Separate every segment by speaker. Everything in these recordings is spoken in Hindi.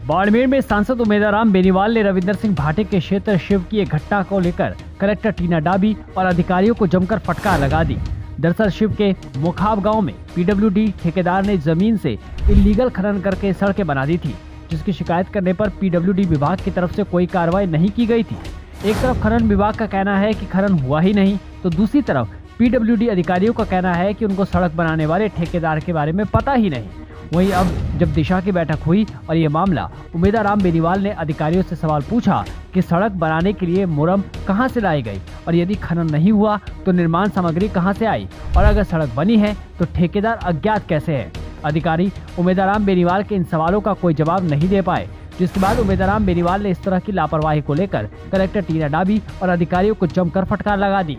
Speaker 1: बाड़मेर में सांसद उमेदाराम बेनीवाल ने रविंदर सिंह भाटे के क्षेत्र शिव की एक घटना को लेकर कलेक्टर टीना डाबी और अधिकारियों को जमकर फटकार लगा दी। दरअसल शिव के मुखाब गांव में पीडब्ल्यूडी ठेकेदार ने जमीन से इल्लीगल खनन करके सड़कें बना दी थी, जिसकी शिकायत करने पर पीडब्ल्यूडी विभाग की तरफ से कोई कार्रवाई नहीं की गई थी। एक तरफ खनन विभाग का कहना है कि खनन हुआ ही नहीं, तो दूसरी तरफ पीडब्ल्यूडी अधिकारियों का कहना है कि उनको सड़क बनाने वाले ठेकेदार के बारे में पता ही नहीं। वहीं अब जब दिशा की बैठक हुई और ये मामला उमेदाराम बेनीवाल ने अधिकारियों से सवाल पूछा कि सड़क बनाने के लिए मुरम कहां से लाई गई और यदि खनन नहीं हुआ तो निर्माण सामग्री कहां से आई और अगर सड़क बनी है तो ठेकेदार अज्ञात कैसे है। अधिकारी उमेदाराम बेनीवाल के इन सवालों का कोई जवाब नहीं दे पाए, जिसके बाद उमेदाराम बेनीवाल ने इस तरह की लापरवाही को लेकर कलेक्टर टीना डाबी और अधिकारियों को जमकर फटकार लगा दी।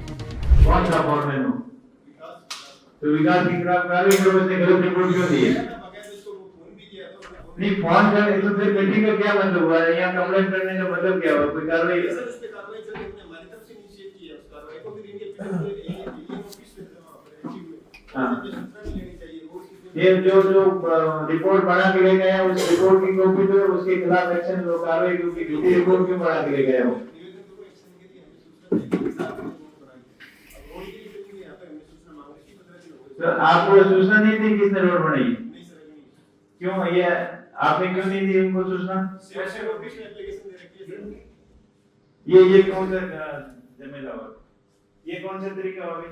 Speaker 2: नहीं फोन कर तो फिर मीटिंग का क्या मतलब हुआ है? यहाँ कंप्लेंट करने का मतलब क्या हुआ? कोई कार्रवाई
Speaker 3: सर उस पे कार्रवाई चल रही है, हमारी तरफ से इनिशिएट की है उस कार्रवाई को, फिर इनके ऑफिस में हां ये जो रिपोर्ट बना के ले गए हैं उस रिपोर्ट की कॉपी तो उसके खिलाफ एक्शन लो, कार्रवाई क्योंकि झूठी रिपोर्ट क्यों बना के ले गए हो? सर आपको सूचना नहीं थी किसने रोड बनाई? क्यों ये आपने क्यों नहीं दी उनको सूचना? ये कौन सा जिम्मेदार? ये कौन सा तरीका हो गई?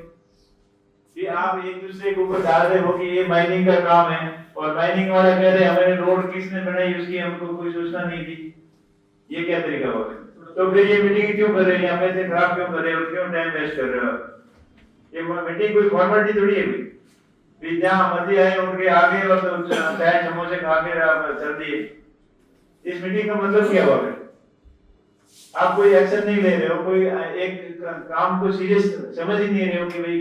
Speaker 3: ये आप एक दूसरे के ऊपर डाल रहे हो कि ये माइनिंग का काम है और माइनिंग वाला कह रहे हमारे रोड किसने बनाई उसकी हमको कोई सूचना नहीं दी। ये क्या तरीका हो गया? तो फिर ये मीटिंग क्यों कर रहे हैं? हमें से खराब क्यों कर रहे हो? क्यों टाइम वेस्ट कर रहे हो? ये मीटिंग कोई फॉर्मेलिटी थोड़ी है। जहाँ मर्जी आए उनके आगे और तो चाय समोसे खा के चल दिए। इस मीटिंग का मतलब क्या हुआ? आप कोई एक्शन नहीं ले रहे हो, कोई एक काम को सीरियस समझ ही नहीं रहे हो कि भाई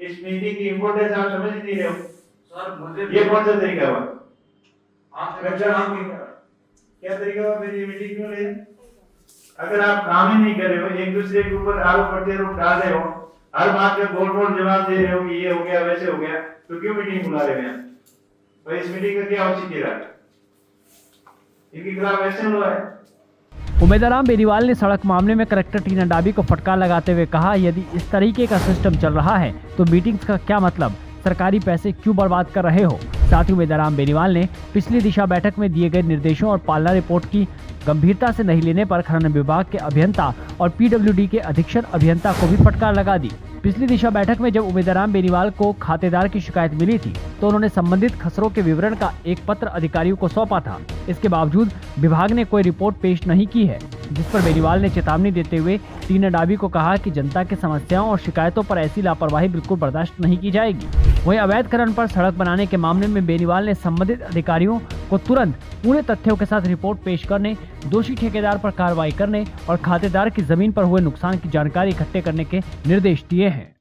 Speaker 3: इस मीटिंग की इम्पोर्टेंस आप समझ ही नहीं रहे हो। सर मुझे
Speaker 2: ये कौन सा तरीका हुआ?
Speaker 3: आप
Speaker 2: क्या तरीका हुआ? फिर ये मीटिंग क्यों ले? अगर आप काम ही नहीं कर रहे हो, एक दूसरे के ऊपर आरोप प्रत्यारोप डाल रहे हो, हर बात का गोल गोल जवाब दे रहे हो कि ये हो गया वैसे हो गया, तो क्यों मीटिंग बुला रहे हैं? भाई इस मीटिंग का क्या औचित्य रहा? इनके खिलाफ एक्शन हुआ है।
Speaker 1: उमेदाराम बेनीवाल ने सड़क मामले में कलेक्टर टीना डाबी को फटकार लगाते हुए कहा, यदि इस तरीके का सिस्टम चल रहा है तो मीटिंग्स का क्या मतलब? सरकारी पैसे क्यों बर्बाद कर रहे हो? साथ ही उमेदाराम बेनीवाल ने पिछली दिशा बैठक में दिए गए निर्देशों और पालना रिपोर्ट की गंभीरता से नहीं लेने पर खनन विभाग के अभियंता और पीडब्ल्यूडी के अधीक्षण अभियंता को भी फटकार लगा दी। पिछली दिशा बैठक में जब उमेदाराम बेनीवाल को खातेदार की शिकायत मिली थी तो उन्होंने संबंधित खसरों के विवरण का एक पत्र अधिकारियों को सौंपा था। इसके बावजूद विभाग ने कोई रिपोर्ट पेश नहीं की है, जिस पर बेनीवाल ने चेतावनी देते हुए टीना डाबी को कहा कि जनता की समस्याओं और शिकायतों पर ऐसी लापरवाही बिल्कुल बर्दाश्त नहीं की जाएगी। वहीं अवैध खनन पर सड़क बनाने के मामले में बेनीवाल ने संबंधित अधिकारियों को तुरंत पूरे तथ्यों के साथ रिपोर्ट पेश करने, दोषी ठेकेदार पर कार्रवाई करने और खातेदार की जमीन पर हुए नुकसान की जानकारी इकट्ठे करने के निर्देश दिए हैं।